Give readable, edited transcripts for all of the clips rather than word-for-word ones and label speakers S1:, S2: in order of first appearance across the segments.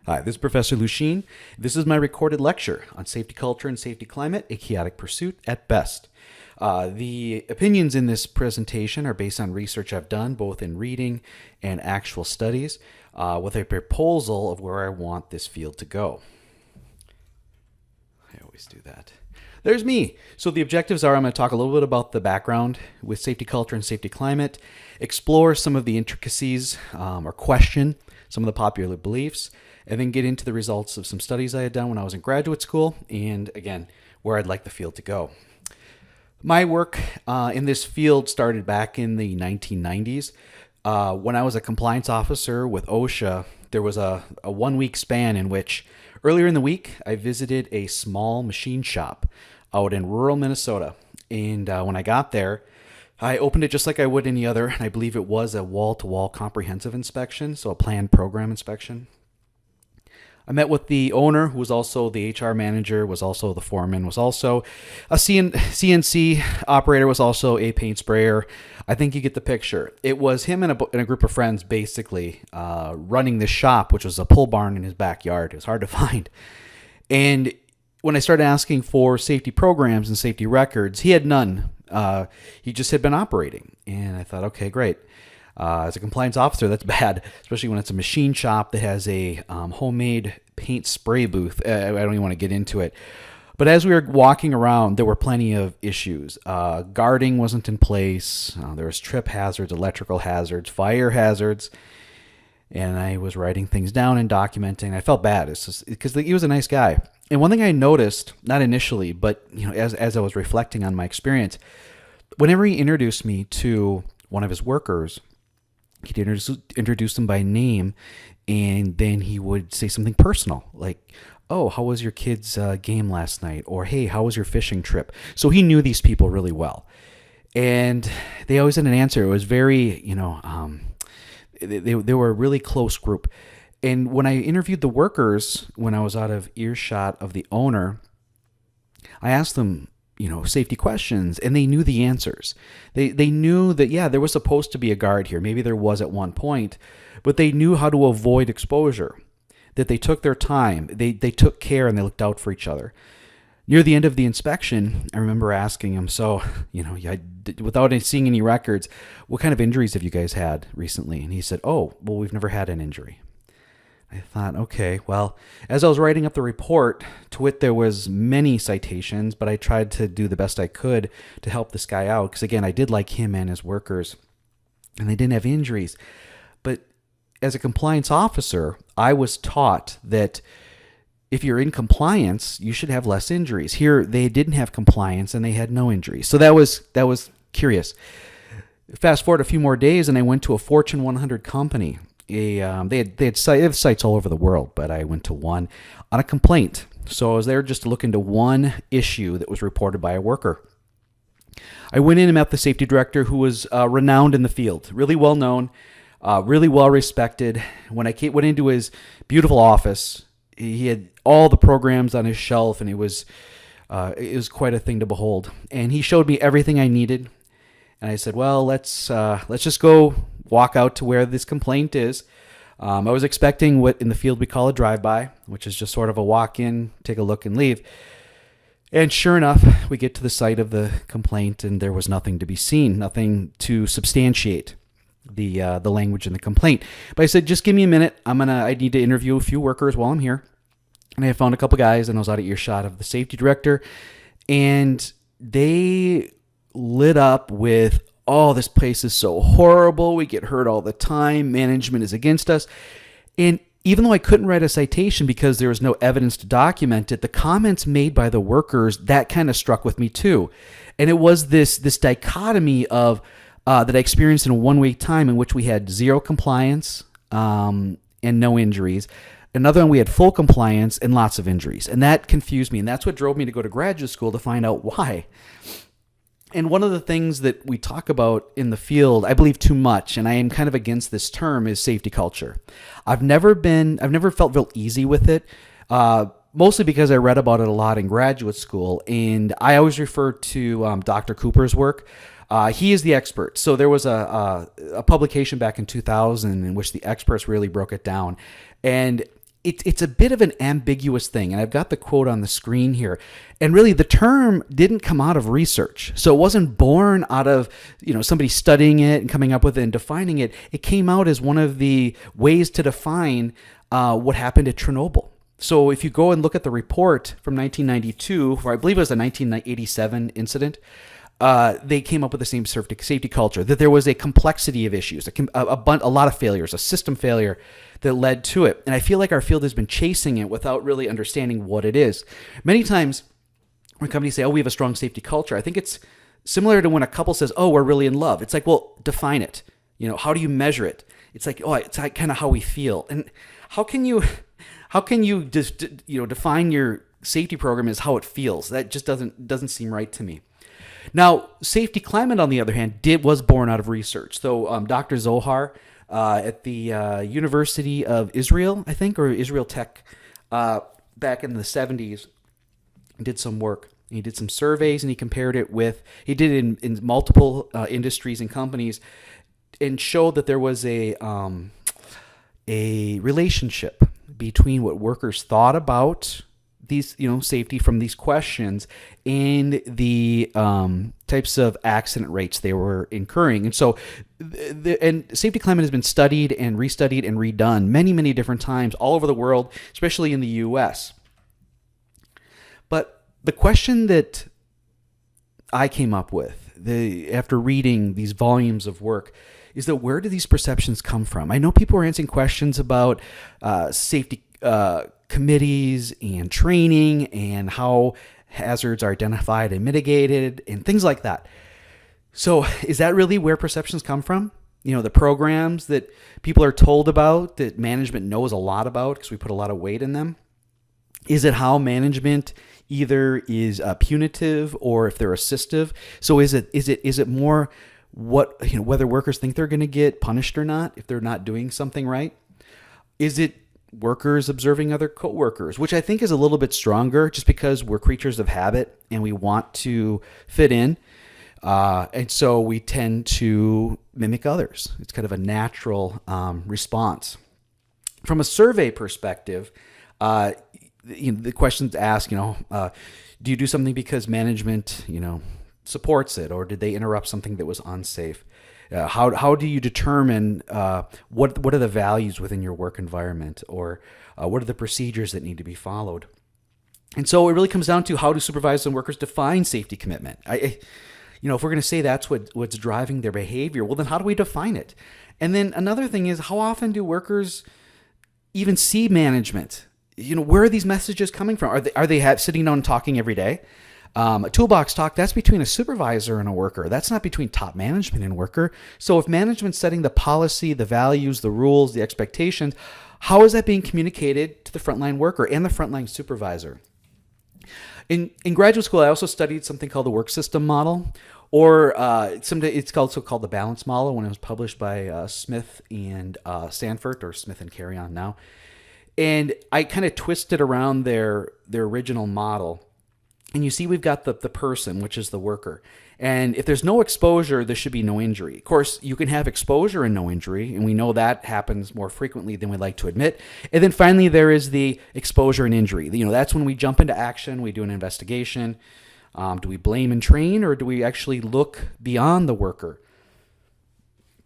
S1: Hi, this is Professor Luchin. This is my recorded lecture on safety culture and safety climate, a chaotic pursuit at best. The opinions in this presentation are based on research I've done, both in reading and actual studies, with a proposal of where I want this field to go. I always do that. There's me. So the objectives are I'm going to talk a little bit about the background with safety culture and safety climate, explore some of the intricacies or question some of the popular beliefs, and then get into the results of some studies I had done when I was in graduate school, and again, where I'd like the field to go. My work in this field started back in the 1990s. When I was a compliance officer with OSHA, there was a 1 week span in which earlier in the week, I visited a small machine shop out in rural Minnesota. And when I got there, I opened it just like I would any other, and I believe it was a wall-to-wall comprehensive inspection, so a planned program inspection. I met with the owner, who was also the HR manager, was also the foreman, was also a CNC operator, was also a paint sprayer. I think you get the picture. It was him and a group of friends basically running this shop, which was a pole barn in his backyard. It was hard to find. And when I started asking for safety programs and safety records, he had none. He just had been operating. And I thought, okay, great. As a compliance officer, that's bad, especially when it's a machine shop that has a homemade paint spray booth. I don't even want to get into it. But as we were walking around, there were plenty of issues. Guarding wasn't in place. There was trip hazards, electrical hazards, fire hazards. And I was writing things down and documenting. I felt bad because he was a nice guy. And one thing I noticed, not initially, but as I was reflecting on my experience, whenever he introduced me to one of his workers, he'd introduce them by name, and then he would say something personal, like, oh, how was your kid's game last night? Or, hey, how was your fishing trip? So he knew these people really well. And they always had an answer. It was very, they were a really close group. And when I interviewed the workers, when I was out of earshot of the owner, I asked them, safety questions, and they knew the answers. They knew that, yeah, there was supposed to be a guard here. Maybe there was at one point, but they knew how to avoid exposure, that they took their time, they took care, and they looked out for each other. Near the end of the inspection, I remember asking him, so, without seeing any records, what kind of injuries have you guys had recently? And he said, oh, well, we've never had an injury. I thought, okay, well, as I was writing up the report, to wit, there was many citations, but I tried to do the best I could to help this guy out. Because again, I did like him and his workers, and they didn't have injuries. But as a compliance officer, I was taught that if you're in compliance, you should have less injuries. Here, they didn't have compliance and they had no injuries. So that was curious. Fast forward a few more days, and I went to a Fortune 100 company. They had sites all over the world, but I went to one on a complaint. So I was there just to look into one issue that was reported by a worker. I went in and met the safety director, who was renowned in the field, really well known, really well respected. When I went into his beautiful office, he had all the programs on his shelf, and it was quite a thing to behold. And he showed me everything I needed. And I said, well, let's just go walk out to where this complaint is. I was expecting what in the field we call a drive-by, which is just sort of a walk-in, take a look, and leave. And sure enough, we get to the site of the complaint, and there was nothing to be seen, nothing to substantiate the language in the complaint. But I said, just give me a minute. I need to interview a few workers while I'm here. And I found a couple guys, and I was out of earshot of the safety director, and they lit up with, oh, this place is so horrible. We get hurt all the time. Management is against us. And even though I couldn't write a citation because there was no evidence to document it, the comments made by the workers, that kind of struck with me too. And it was this dichotomy of that I experienced in a 1 week time in which we had zero compliance and no injuries. Another one, we had full compliance and lots of injuries. And that confused me. And that's what drove me to go to graduate school, to find out why. And one of the things that we talk about in the field, I believe too much, and I am kind of against this term, is safety culture. I've never felt real easy with it, mostly because I read about it a lot in graduate school. And I always refer to Dr. Cooper's work. He is the expert. So there was a publication back in 2000 in which the experts really broke it down. And it's a bit of an ambiguous thing. And I've got the quote on the screen here. And really the term didn't come out of research. So it wasn't born out of, somebody studying it and coming up with it and defining it. It came out as one of the ways to define what happened at Chernobyl. So if you go and look at the report from 1992, or I believe it was a 1987 incident, they came up with the same safety culture, that there was a complexity of issues, a lot of failures, a system failure that led to it. And I feel like our field has been chasing it without really understanding what it is. Many times when companies say, oh, we have a strong safety culture, I think it's similar to when a couple says, oh, we're really in love. It's like, well, define it. How do you measure it? It's like, oh, it's like kind of how we feel. And how can you just, define your safety program as how it feels? That just doesn't seem right to me. Now, safety climate, on the other hand, was born out of research. So Dr. Zohar at the University of Israel, I think, or Israel Tech, back in the 70s, did some work. He did some surveys, and he compared it he did it in multiple industries and companies, and showed that there was a relationship between what workers thought about these, safety from these questions and the types of accident rates they were incurring. And so, and safety climate has been studied and restudied and redone many, many different times all over the world, especially in the U.S. But the question that I came up with after reading these volumes of work is that where do these perceptions come from? I know people are answering questions about safety committees and training and how hazards are identified and mitigated and things like that. So is that really where perceptions come from? The programs that people are told about, that management knows a lot about because we put a lot of weight in them? Is it how management either is punitive or if they're assistive? So is it more whether workers think they're going to get punished or not if they're not doing something right? Is it workers observing other coworkers, which I think is a little bit stronger just because we're creatures of habit and we want to fit in. And so we tend to mimic others. It's kind of a natural response. From a survey perspective, the questions ask, do you do something because management, supports it, or did they interrupt something that was unsafe? How do you determine what are the values within your work environment, or what are the procedures that need to be followed? And so it really comes down to how do supervisors and workers define safety commitment? If we're going to say that's what's driving their behavior, well, then how do we define it? And then another thing is, how often do workers even see management? Where are these messages coming from? Are they sitting down and talking every day? A toolbox talk, that's between a supervisor and a worker. That's not between top management and worker. So if management's setting the policy, the values, the rules, the expectations, how is that being communicated to the frontline worker and the frontline supervisor? In graduate school, I also studied something called the work system model, or it's also called the balance model, when it was published by Smith and Sanford, or Smith and Carrion now. And I kind of twisted around their original model. And you see we've got the person, which is the worker. And if there's no exposure, there should be no injury. Of course, you can have exposure and no injury, and we know that happens more frequently than we like to admit. And then finally, there is the exposure and injury. That's when we jump into action, we do an investigation. Do we blame and train, or do we actually look beyond the worker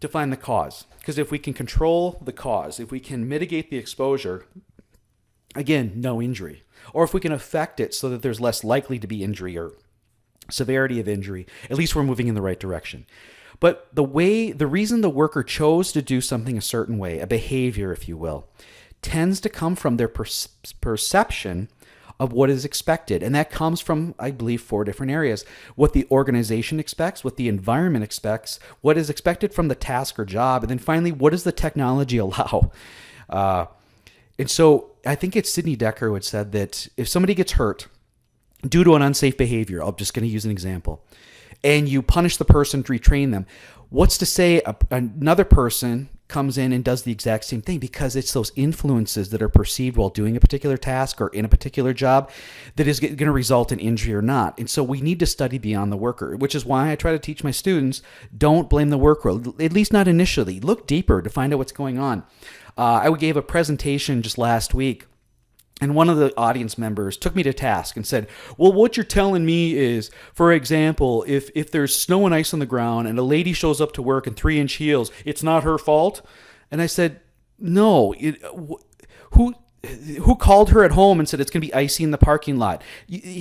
S1: to find the cause? Because if we can control the cause, if we can mitigate the exposure, again, no injury. Or if we can affect it so that there's less likely to be injury or severity of injury, at least we're moving in the right direction. But the reason the worker chose to do something a certain way, a behavior, if you will, tends to come from their perception of what is expected. And that comes from, I believe, 4 different areas. What the organization expects, what the environment expects, what is expected from the task or job, and then finally, what does the technology allow? And so I think it's Sidney Decker who had said that if somebody gets hurt due to an unsafe behavior, I'm just going to use an example, and you punish the person to retrain them, what's to say another person comes in and does the exact same thing, because it's those influences that are perceived while doing a particular task or in a particular job that is going to result in injury or not. And so we need to study beyond the worker, which is why I try to teach my students, don't blame the worker, at least not initially. Look deeper to find out what's going on. I gave a presentation just last week, and one of the audience members took me to task and said, well, what you're telling me is, for example, if there's snow and ice on the ground and a lady shows up to work in 3-inch heels, it's not her fault? And I said, no. Who called her at home and said it's going to be icy in the parking lot?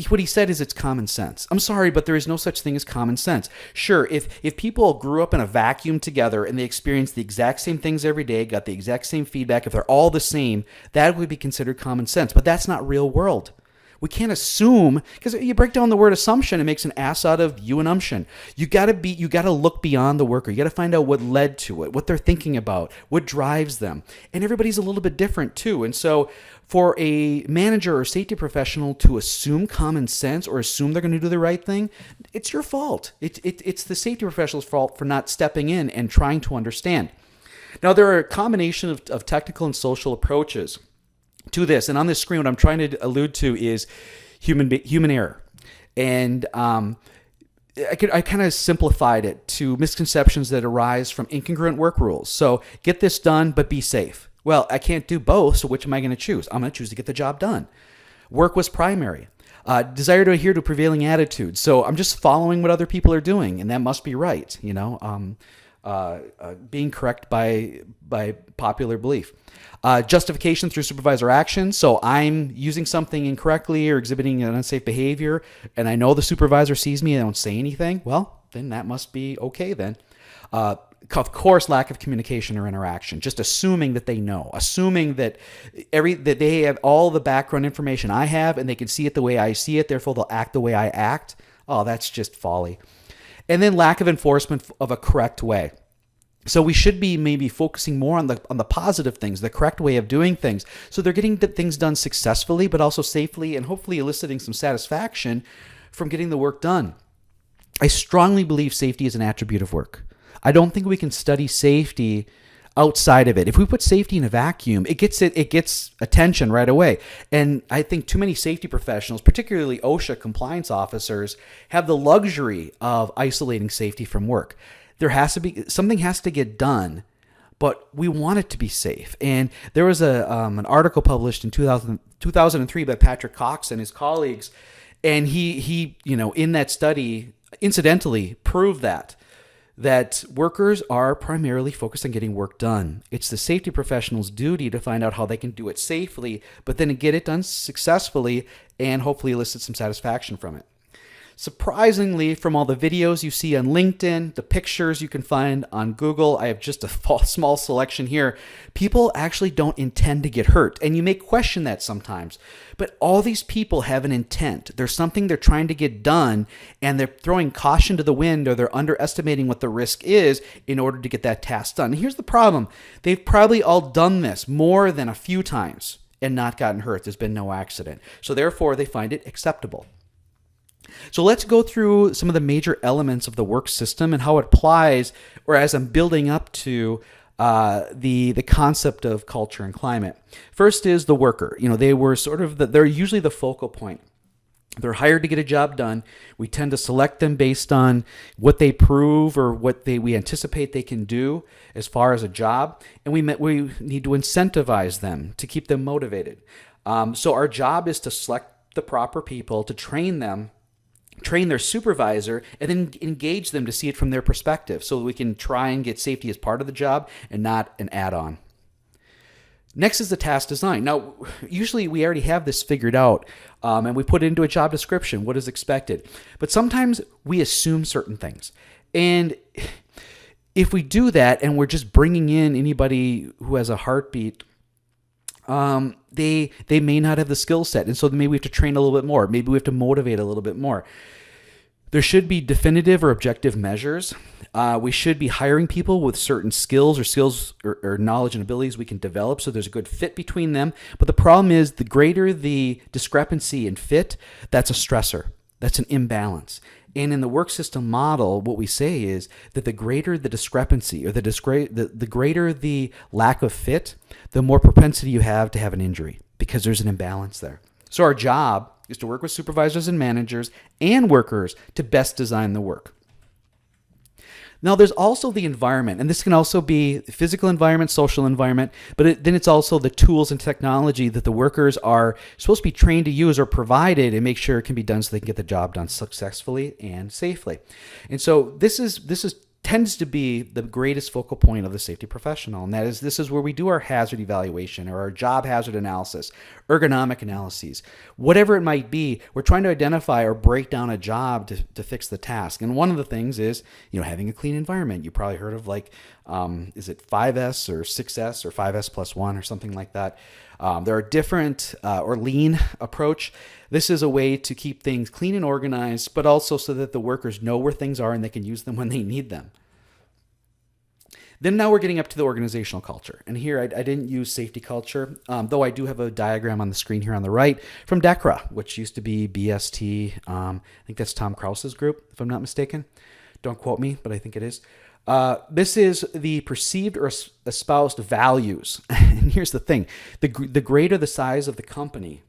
S1: What he said is it's common sense. I'm sorry, but there is no such thing as common sense. Sure, if people grew up in a vacuum together and they experienced the exact same things every day, got the exact same feedback, if they're all the same, that would be considered common sense. But that's not real world. We can't assume, because you break down the word assumption, it makes an ass out of you and umption. You got to look beyond the worker. You got to find out what led to it, what they're thinking about, what drives them. And everybody's a little bit different too. And so for a manager or safety professional to assume common sense or assume they're going to do the right thing, it's your fault. It's the safety professional's fault for not stepping in and trying to understand. Now, there are a combination of technical and social approaches to this, and on this screen, what I'm trying to allude to is human error, and I kind of simplified it to misconceptions that arise from incongruent work rules. So get this done, but be safe. Well, I can't do both, so which am I going to choose? I'm going to choose to get the job done. Work was primary. Desire to adhere to a prevailing attitude. So I'm just following what other people are doing, and that must be right. Being correct by popular belief. Justification through supervisor action. So I'm using something incorrectly or exhibiting an unsafe behavior, and I know the supervisor sees me and I don't say anything. Well, then that must be okay then. Of course, lack of communication or interaction. Just assuming that they know, assuming that they have all the background information I have and they can see it the way I see it, therefore they'll act the way I act. Oh, that's just folly. And then lack of enforcement of a correct way. So we should be maybe focusing more on the positive things, the correct way of doing things. So they're getting things done successfully, but also safely, and hopefully eliciting some satisfaction from getting the work done. I strongly believe safety is an attribute of work. I don't think we can study safety outside of it. If we put safety in a vacuum, it gets attention right away. And I think too many safety professionals, particularly OSHA compliance officers, have the luxury of isolating safety from work. Something has to get done, but we want it to be safe. And there was an article published in 2003 by Patrick Cox and his colleagues, and he in that study incidentally proved that workers are primarily focused on getting work done. It's the safety professional's duty to find out how they can do it safely, but then get it done successfully and hopefully elicit some satisfaction from it. Surprisingly, from all the videos you see on LinkedIn, the pictures you can find on Google, I have just a small selection here. People actually don't intend to get hurt. And you may question that sometimes. But all these people have an intent. There's something they're trying to get done, and they're throwing caution to the wind, or they're underestimating what the risk is in order to get that task done. And here's the problem. They've probably all done this more than a few times and not gotten hurt. There's been no accident. So therefore, they find it acceptable. So let's go through some of the major elements of the work system and how it applies, or as I'm building up to the concept of culture and climate. First is the worker. They're usually the focal point. They're hired to get a job done. We tend to select them based on what they prove or what we anticipate they can do as far as a job, and we need to incentivize them to keep them motivated. So our job is to select the proper people, to train their supervisor, and then engage them to see it from their perspective so that we can try and get safety as part of the job and not an add-on. Next is the task design. Now, usually we already have this figured out, and we put it into a job description, what is expected. But sometimes we assume certain things. And if we do that and we're just bringing in anybody who has a heartbeat, they may not have the skill set, and so maybe we have to train a little bit more. Maybe we have to motivate a little bit more. There should be definitive or objective measures. We should be hiring people with certain skills or knowledge and abilities we can develop, so there's a good fit between them. But the problem is, the greater the discrepancy in fit, that's a stressor. That's an imbalance. And in the work system model, what we say is that the greater the discrepancy or the greater the lack of fit, the more propensity you have to have an injury because there's an imbalance there. So our job is to work with supervisors and managers and workers to best design the work. Now, there's also the environment, and this can also be the physical environment, social environment, but then it's also the tools and technology that the workers are supposed to be trained to use or provided and make sure it can be done so they can get the job done successfully and safely. And so this tends to be the greatest focal point of the safety professional, and that is this is where we do our hazard evaluation or our job hazard analysis, ergonomic analyses, whatever it might be. We're trying to identify or break down a job to fix the task. And one of the things is having a clean environment. You probably heard of is it 5S or 6S or 5S plus 1 or something like that. There are different or lean approach. This is a way to keep things clean and organized, but also so that the workers know where things are and they can use them when they need them. Then now we're getting up to the organizational culture. And here I didn't use safety culture, though I do have a diagram on the screen here on the right from DECRA, which used to be BST. I think that's Tom Krause's group, if I'm not mistaken. Don't quote me, but I think it is. This is the perceived or espoused values. And here's the thing. The greater the size of the company,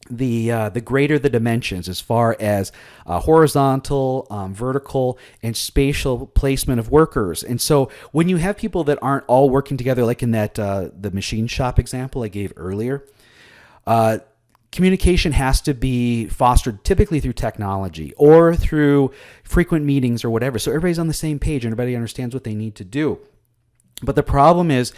S1: the greater the dimensions as far as horizontal, vertical, and spatial placement of workers. And so when you have people that aren't all working together, like in that the machine shop example I gave earlier, communication has to be fostered typically through technology or through frequent meetings or whatever. So everybody's on the same page and everybody understands what they need to do. But the problem is,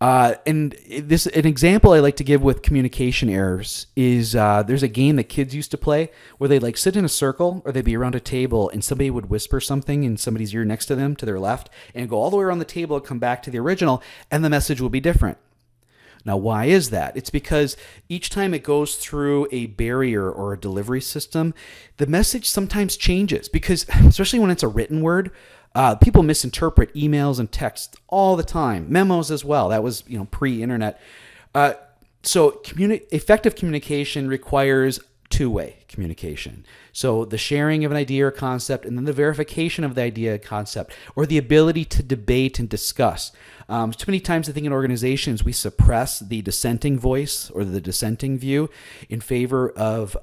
S1: an example I like to give with communication errors is there's a game that kids used to play where they'd sit in a circle or they'd be around a table and somebody would whisper something in somebody's ear next to them to their left and go all the way around the table and come back to the original and the message will be different. Now, why is that? It's because each time it goes through a barrier or a delivery system, the message sometimes changes because, especially when it's a written word, people misinterpret emails and texts all the time, memos as well. That was, pre-internet. So effective communication requires two-way communication. So the sharing of an idea or concept and then the verification of the idea or concept or the ability to debate and discuss. Too many times I think in organizations we suppress the dissenting voice or the dissenting view in favor of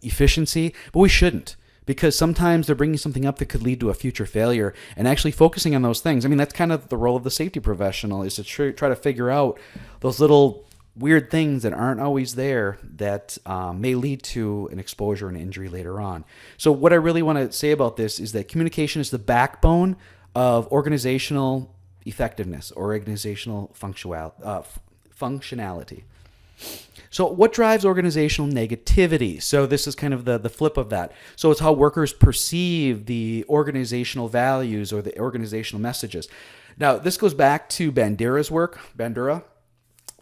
S1: efficiency, but we shouldn't. Because sometimes they're bringing something up that could lead to a future failure and actually focusing on those things. I mean, that's kind of the role of the safety professional is to try to figure out those little weird things that aren't always there that may lead to an exposure and injury later on. So what I really want to say about this is that communication is the backbone of organizational effectiveness or organizational functionality. So what drives organizational negativity? So this is kind of the flip of that. So it's how workers perceive the organizational values or the organizational messages. Now, this goes back to Bandura's work. Bandura,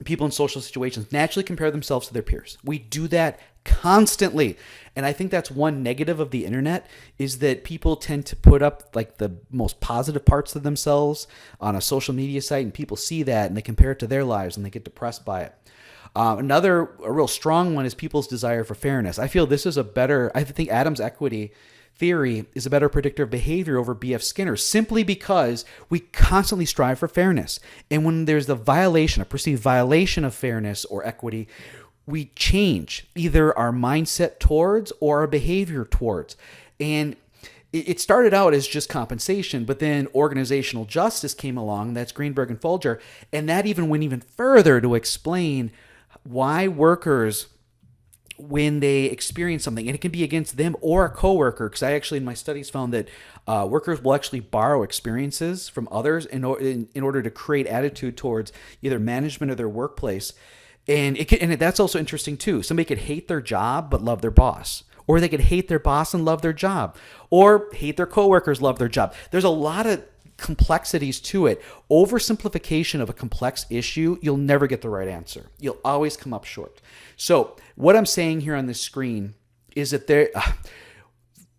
S1: people in social situations naturally compare themselves to their peers. We do that constantly. And I think that's one negative of the internet is that people tend to put up the most positive parts of themselves on a social media site and people see that and they compare it to their lives and they get depressed by it. A real strong one is people's desire for fairness. I feel this is I think Adam's equity theory is a better predictor of behavior over B.F. Skinner simply because we constantly strive for fairness. And when there's a perceived violation of fairness or equity, we change either our mindset towards or our behavior towards. And it started out as just compensation, but then organizational justice came along. That's Greenberg and Folger. And that even went even further to explain why workers, when they experience something, and it can be against them or a coworker, because I actually in my studies found that workers will actually borrow experiences from others in order to create attitude towards either management or their workplace. And that's also interesting too. Somebody could hate their job but love their boss. Or they could hate their boss and love their job. Or hate their coworkers, love their job. There's a lot of complexities to it. Oversimplification of a complex issue, you'll never get the right answer. You'll always come up short. So what I'm saying here on this screen is that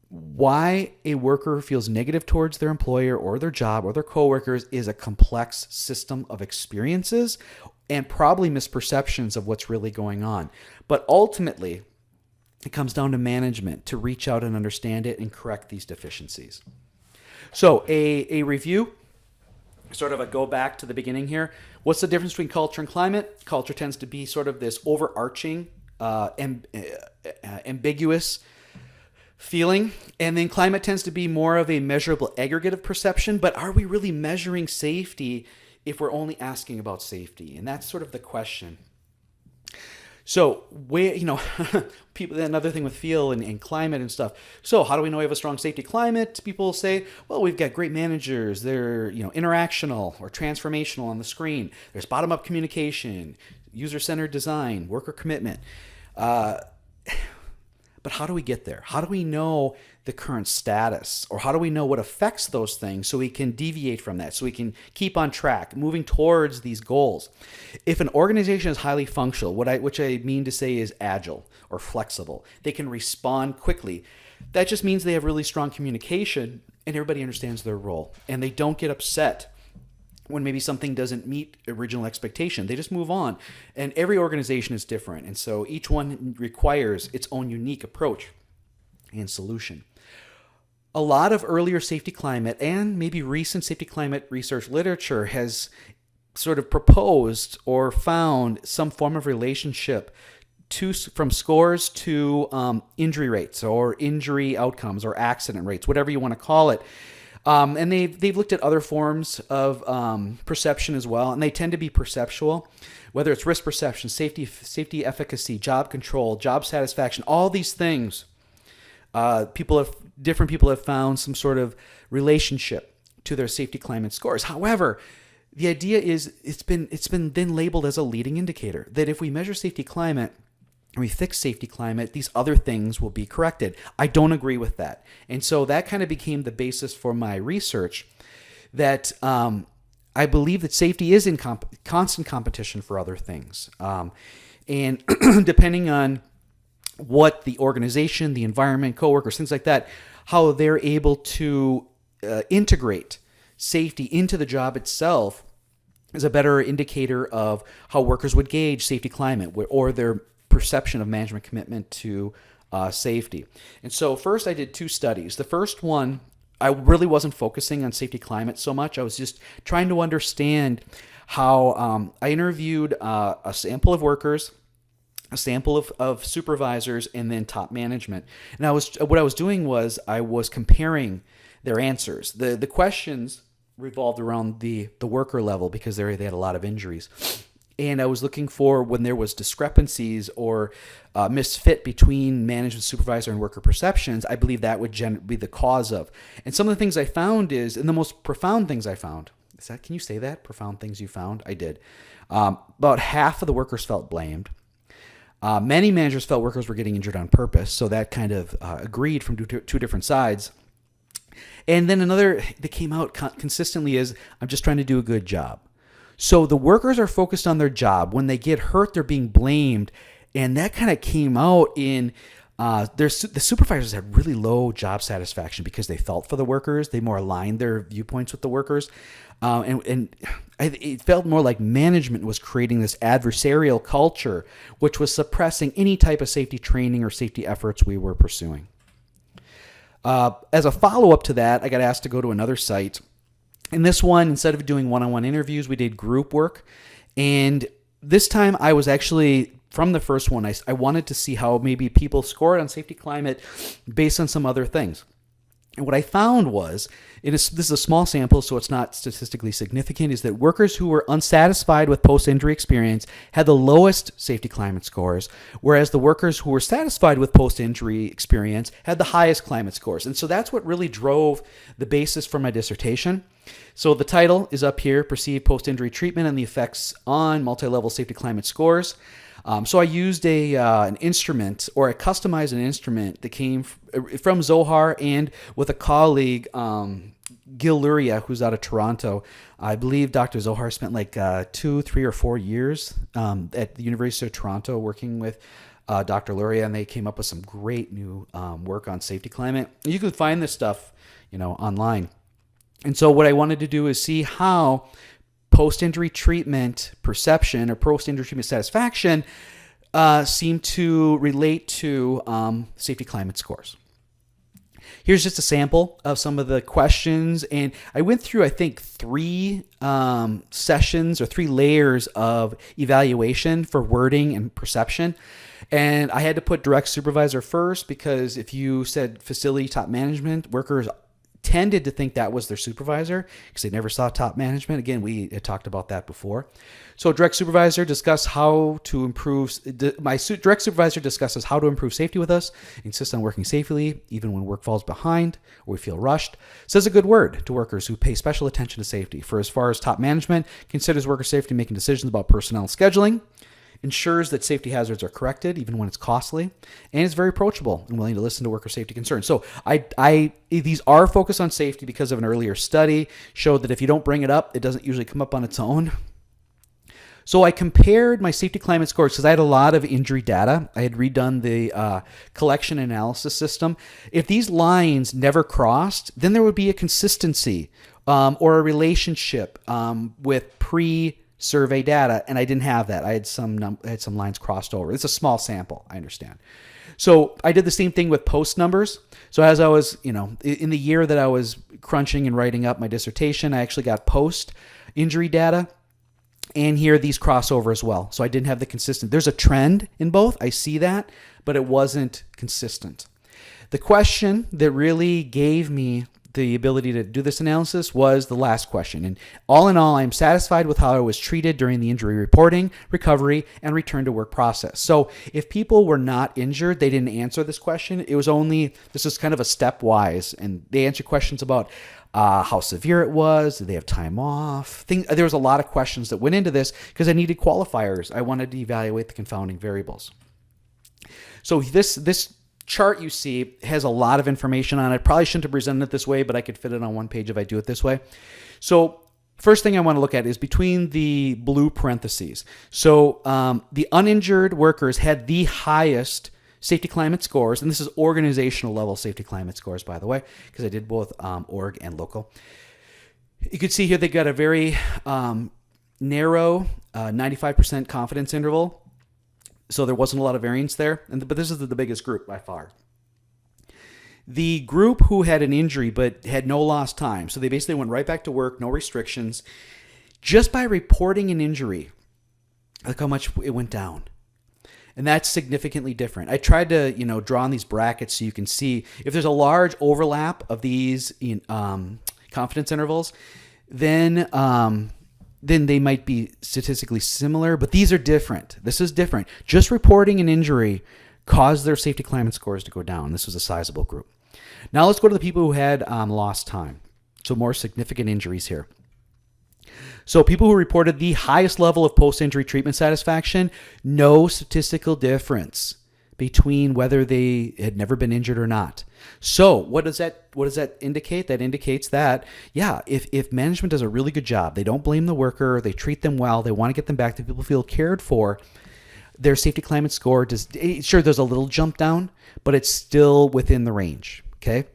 S1: why a worker feels negative towards their employer or their job or their coworkers is a complex system of experiences and probably misperceptions of what's really going on. But ultimately, It comes down to management to reach out and understand it and correct these deficiencies. So a review, sort of a go back to the beginning here. What's the difference between culture and climate? Culture tends to be sort of this overarching, ambiguous feeling, and then climate tends to be more of a measurable aggregate of perception. But are we really measuring safety if we're only asking about safety? And that's sort of the question. So, people, another thing with feel and climate and stuff. So, how do we know we have a strong safety climate? People say, well, we've got great managers. They're, interactional or transformational on the screen. There's bottom-up communication, user-centered design, worker commitment. But how do we get there? How do we know the current status? Or how do we know what affects those things so we can deviate from that, so we can keep on track, moving towards these goals? If an organization is highly functional, which I mean to say is agile or flexible, they can respond quickly. That just means they have really strong communication and everybody understands their role. And they don't get upset when maybe something doesn't meet original expectation. They just move on. And every organization is different. And so each one requires its own unique approach and solution. A lot of earlier safety climate and maybe recent safety climate research literature has sort of proposed or found some form of relationship from scores to injury rates or injury outcomes or accident rates, whatever you want to call it. And they've looked at other forms of perception as well, and they tend to be perceptual, whether it's risk perception, safety efficacy, job control, job satisfaction, all these things. Different people have found some sort of relationship to their safety climate scores. However, the idea is it's been then labeled as a leading indicator that if we measure safety climate, we fix safety climate, these other things will be corrected. I don't agree with that. And so that kind of became the basis for my research, that I believe that safety is in constant competition for other things. And depending on what the organization, the environment, coworkers, things like that, how they're able to integrate safety into the job itself is a better indicator of how workers would gauge safety climate or their perception of management commitment to safety. And so first I did two studies. The first one, I really wasn't focusing on safety climate so much. I was just trying to understand how I interviewed a sample of workers, a sample of supervisors, and then top management. And what I was doing was I was comparing their answers. The questions revolved around the worker level because they had a lot of injuries. And I was looking for when there was discrepancies or misfit between management, supervisor, and worker perceptions. I believe that would be the cause of. And some of the things I found and the most profound things I found, can you say that? Profound things you found? I did. About half of the workers felt blamed. Many managers felt workers were getting injured on purpose. So that kind of agreed from two different sides. And then another that came out consistently is, I'm just trying to do a good job. So the workers are focused on their job. When they get hurt, they're being blamed. And that kind of came out in the supervisors had really low job satisfaction because they felt for the workers. They more aligned their viewpoints with the workers. It felt more like management was creating this adversarial culture, which was suppressing any type of safety training or safety efforts we were pursuing. As a follow-up to that, I got asked to go to another site. In this one, instead of doing one-on-one interviews, we did group work. And this time I was actually, from the first one, I wanted to see how maybe people scored on safety climate based on some other things. And what I found was, this is a small sample, so it's not statistically significant, is that workers who were unsatisfied with post-injury experience had the lowest safety climate scores, whereas the workers who were satisfied with post-injury experience had the highest climate scores. And so that's what really drove the basis for my dissertation. So the title is up here, Perceived Post-Injury Treatment and the Effects on Multi-Level Safety Climate Scores. So I used an instrument, or I customized an instrument that came from Zohar and with a colleague, Gil Luria, who's out of Toronto. I believe Dr. Zohar spent like 2, 3, or 4 years at the University of Toronto working with Dr. Luria, and they came up with some great new work on safety climate. You can find this stuff, online. And so what I wanted to do is see how post-injury treatment perception or post-injury treatment satisfaction seem to relate to safety climate scores. Here's just a sample of some of the questions. And I went through, I think, 3 sessions or 3 layers of evaluation for wording and perception. And I had to put direct supervisor first because if you said facility top management, workers tended to think that was their supervisor because they never saw top management. Again, we had talked about that before. So direct supervisor discuss how to improve. Direct supervisor discusses how to improve safety with us, insists on working safely even when work falls behind or we feel rushed, says a good word to workers who pay special attention to safety. For as far as top management, considers worker safety making decisions about personnel scheduling, ensures that safety hazards are corrected even when it's costly, and is very approachable and willing to listen to worker safety concerns. So these are focused on safety because of an earlier study showed that if you don't bring it up, it doesn't usually come up on its own. So I compared my safety climate scores because I had a lot of injury data. I had redone the collection analysis system. If these lines never crossed, then there would be a consistency or a relationship with pre-survey data, and I didn't have that. I had some lines crossed over. It's a small sample, I understand. So I did the same thing with post numbers. So as I was, in the year that I was crunching and writing up my dissertation, I actually got post injury data. And here these crossover as well. So I didn't have the consistent. There's a trend in both. I see that, but it wasn't consistent. The question that really gave me the ability to do this analysis was the last question. And all in all, I'm satisfied with how I was treated during the injury reporting, recovery, and return to work process. So if people were not injured, they didn't answer this question. This is kind of a stepwise, and they answered questions about how severe it was, did they have time off? There was a lot of questions that went into this because I needed qualifiers. I wanted to evaluate the confounding variables. So this chart you see has a lot of information on it. Probably shouldn't have presented it this way, but I could fit it on one page if I do it this way. So first thing I want to look at is between the blue parentheses. So the uninjured workers had the highest safety climate scores, and this is organizational level safety climate scores, by the way, because I did both org and local. You can see here they got a very narrow 95% confidence interval, so there wasn't a lot of variance there, but this is the biggest group by far. The group who had an injury but had no lost time, so they basically went right back to work, no restrictions, just by reporting an injury, look how much it went down. And that's significantly different. I tried to, draw on these brackets so you can see if there's a large overlap of these confidence intervals, then they might be statistically similar, but these are different. This is different. Just reporting an injury caused their safety climate scores to go down. This was a sizable group. Now let's go to the people who had lost time. So more significant injuries here. So people who reported the highest level of post-injury treatment satisfaction, no statistical difference between whether they had never been injured or not. So what does that indicate? That indicates that, if management does a really good job, they don't blame the worker, they treat them well, they want to get them back, the people feel cared for, their safety climate score sure, there's a little jump down, but it's still within the range, okay?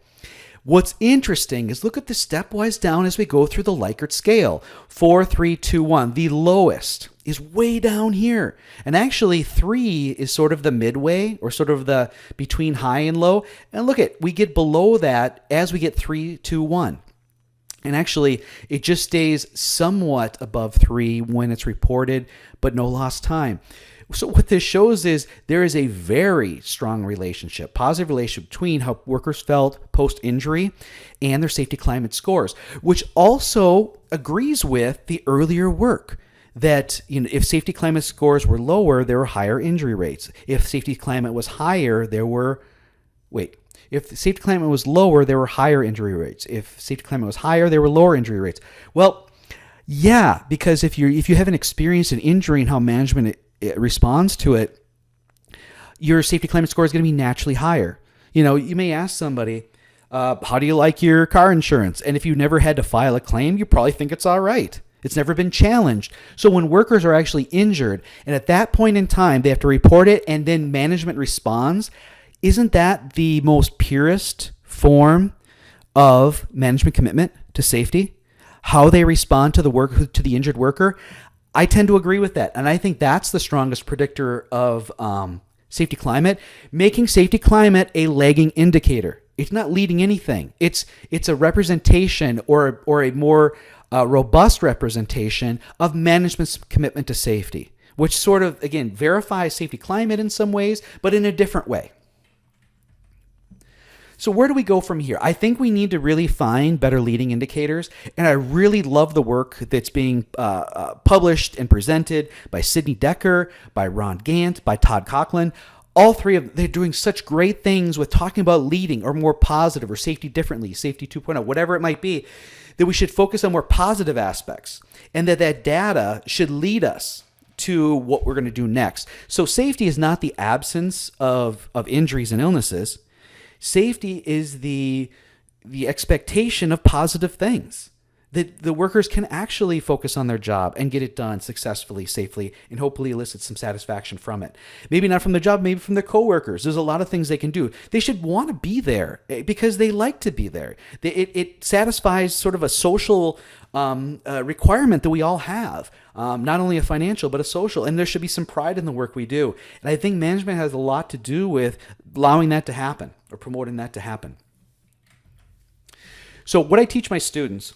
S1: What's interesting is look at the stepwise down as we go through the Likert scale. 4, 3, 2, 1. The lowest is way down here. And actually 3 is sort of the midway or sort of the between high and low. And look we get below that as we get 3, 2, 1. And actually it just stays somewhat above 3 when it's reported, but no lost time. So what this shows is there is a very strong relationship, positive relationship between how workers felt post-injury and their safety climate scores, which also agrees with the earlier work that if safety climate scores were lower, there were higher injury rates. If safety climate was higher, if the safety climate was lower, there were higher injury rates. If safety climate was higher, there were lower injury rates. Well, yeah, because if you haven't experienced an injury and how management it responds to it, your safety climate score is going to be naturally higher. You may ask somebody, how do you like your car insurance? And if you never had to file a claim, you probably think it's all right. It's never been challenged. So when workers are actually injured, and at that point in time, they have to report it, and then management responds, isn't that the most purest form of management commitment to safety? How they respond to the injured worker? I tend to agree with that. And I think that's the strongest predictor of safety climate, making safety climate a lagging indicator. It's not leading anything. It's a representation or a more robust representation of management's commitment to safety, which sort of, again, verifies safety climate in some ways, but in a different way. So where do we go from here? I think we need to really find better leading indicators, and I really love the work that's being published and presented by Sidney Decker, by Ron Gant, by Todd Coughlin. All three of them, they're doing such great things with talking about leading or more positive or safety differently, safety 2.0, whatever it might be, that we should focus on more positive aspects, and that data should lead us to what we're going to do next. So safety is not the absence of injuries and illnesses. Safety is the expectation of positive things, that the workers can actually focus on their job and get it done successfully, safely, and hopefully elicit some satisfaction from it. Maybe not from the job, maybe from their coworkers. There's a lot of things they can do. They should want to be there because they like to be there. It satisfies sort of a social requirement that we all have, not only a financial, but a social. And there should be some pride in the work we do. And I think management has a lot to do with allowing that to happen or promoting that to happen. So what I teach my students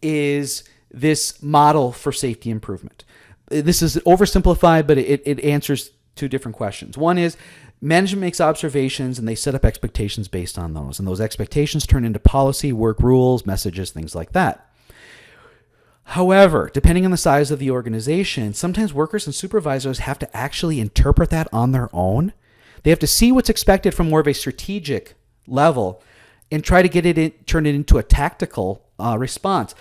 S1: is this model for safety improvement. This is oversimplified, but it answers two different questions. One is management makes observations and they set up expectations based on those. And those expectations turn into policy, work rules, messages, things like that. However, depending on the size of the organization, sometimes workers and supervisors have to actually interpret that on their own. They have to see what's expected from more of a strategic level and try to turn it into a tactical response.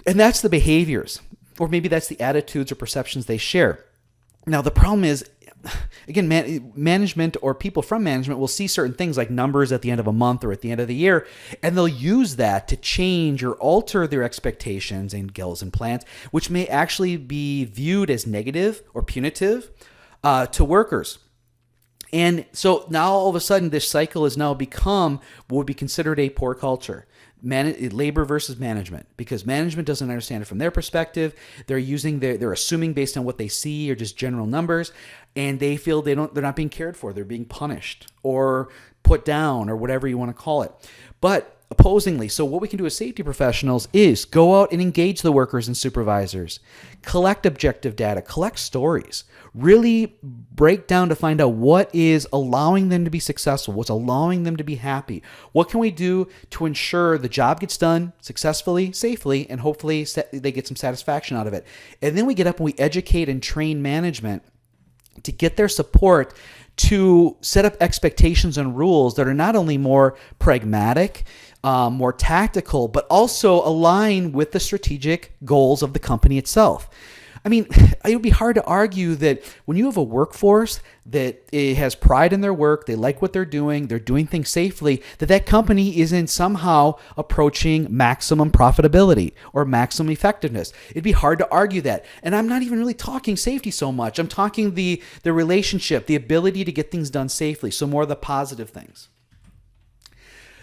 S1: And that's the behaviors, or maybe that's the attitudes or perceptions they share. Now, the problem is, again, management or people from management will see certain things like numbers at the end of a month or at the end of the year, and they'll use that to change or alter their expectations and goals and plans, which may actually be viewed as negative or punitive to workers. And so now all of a sudden this cycle has now become what would be considered a poor culture. Labor versus management, because management doesn't understand it from their perspective. They're assuming based on what they see or just general numbers, and they feel they're not being cared for. They're being punished or put down or whatever you want to call it. But opposingly, so what we can do as safety professionals is go out and engage the workers and supervisors, collect objective data, collect stories, really break down to find out what is allowing them to be successful, what's allowing them to be happy. What can we do to ensure the job gets done successfully, safely, and hopefully they get some satisfaction out of it. And then we get up and we educate and train management to get their support to set up expectations and rules that are not only more pragmatic, more tactical, but also align with the strategic goals of the company itself. I mean, it would be hard to argue that when you have a workforce that has pride in their work, they like what they're doing things safely, that company isn't somehow approaching maximum profitability or maximum effectiveness. It'd be hard to argue that. And I'm not even really talking safety so much. I'm talking the relationship, the ability to get things done safely, so more of the positive things.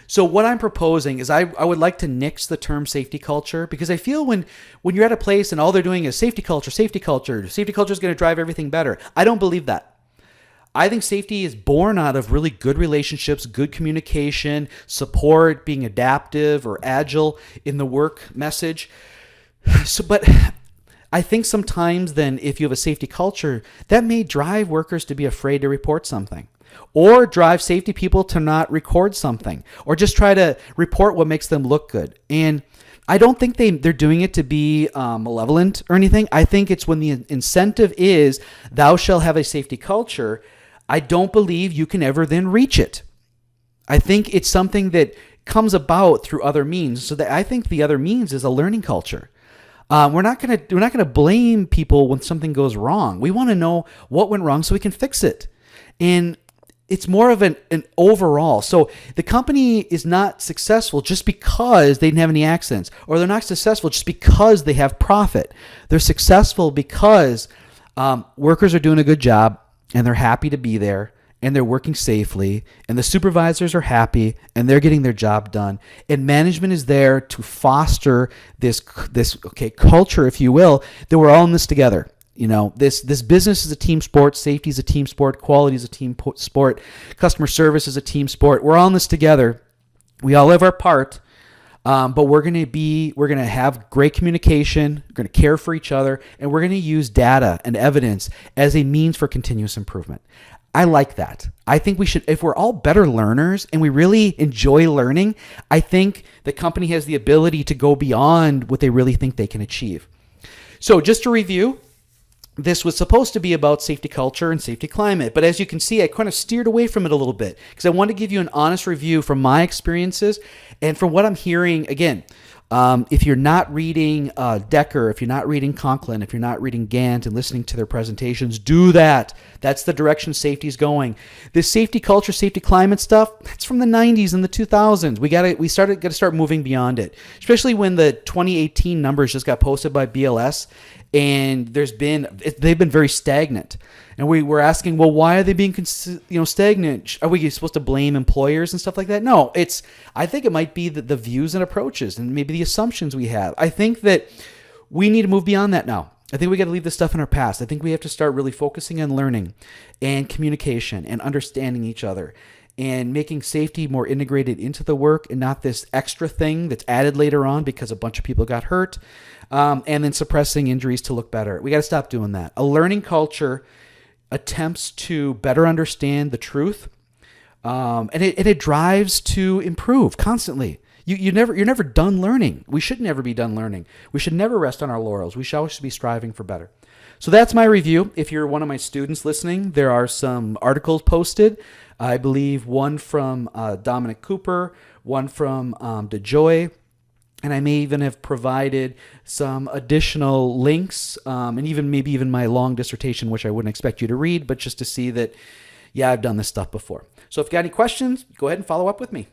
S1: So what I'm proposing is I would like to nix the term safety culture, because I feel when you're at a place and all they're doing is safety culture is going to drive everything better. I don't believe that. I think safety is born out of really good relationships, good communication, support, being adaptive or agile in the work message. But I think sometimes then if you have a safety culture, that may drive workers to be afraid to report something, or drive safety people to not record something, or just try to report what makes them look good. And I don't think they're doing it to be malevolent or anything. I think it's when the incentive is thou shall have a safety culture, I don't believe you can ever then reach it. I think it's something that comes about through other means. So that I think the other means is a learning culture. We're not gonna blame people when something goes wrong. We want to know what went wrong so we can fix it. And it's more of an overall. So the company is not successful just because they didn't have any accidents, or they're not successful just because they have profit. They're successful because workers are doing a good job and they're happy to be there, and they're working safely and the supervisors are happy and they're getting their job done, and management is there to foster this culture, if you will, that we're all in this together. This business is a team sport, safety is a team sport, quality is a team sport, customer service is a team sport. We're all in this together. We all have our part. But we're going to have great communication, we're going to care for each other, and we're going to use data and evidence as a means for continuous improvement. I like that. I think we should, if we're all better learners and we really enjoy learning, I think the company has the ability to go beyond what they really think they can achieve. So just to review, this was supposed to be about safety culture and safety climate, but as you can see, I kind of steered away from it a little bit because I want to give you an honest review from my experiences and from what I'm hearing. Again, if you're not reading Decker, if you're not reading Conklin, if you're not reading Gant and listening to their presentations, do that. That's the direction safety is going. This safety culture, safety climate stuff, that's from the 90s and the 2000s. We got to start moving beyond it, especially when the 2018 numbers just got posted by BLS. And they've been very stagnant, and we were asking, well, why are they being stagnant? Are we supposed to blame employers and stuff like that? No, I think it might be the views and approaches and maybe the assumptions we have. I think that we need to move beyond that now. I think we got to leave this stuff in our past. I think we have to start really focusing on learning and communication and understanding each other and making safety more integrated into the work and not this extra thing that's added later on because a bunch of people got hurt, and then suppressing injuries to look better. We got to stop doing that. A learning culture attempts to better understand the truth, and it drives to improve constantly. You're never done learning. We should never be done learning. We should never rest on our laurels. We should always be striving for better. So that's my review. If you're one of my students listening, there are some articles posted. I believe one from Dominic Cooper, one from DeJoy, and I may even have provided some additional links, and maybe even my long dissertation, which I wouldn't expect you to read, but just to see that, yeah, I've done this stuff before. So if you got any questions, go ahead and follow up with me.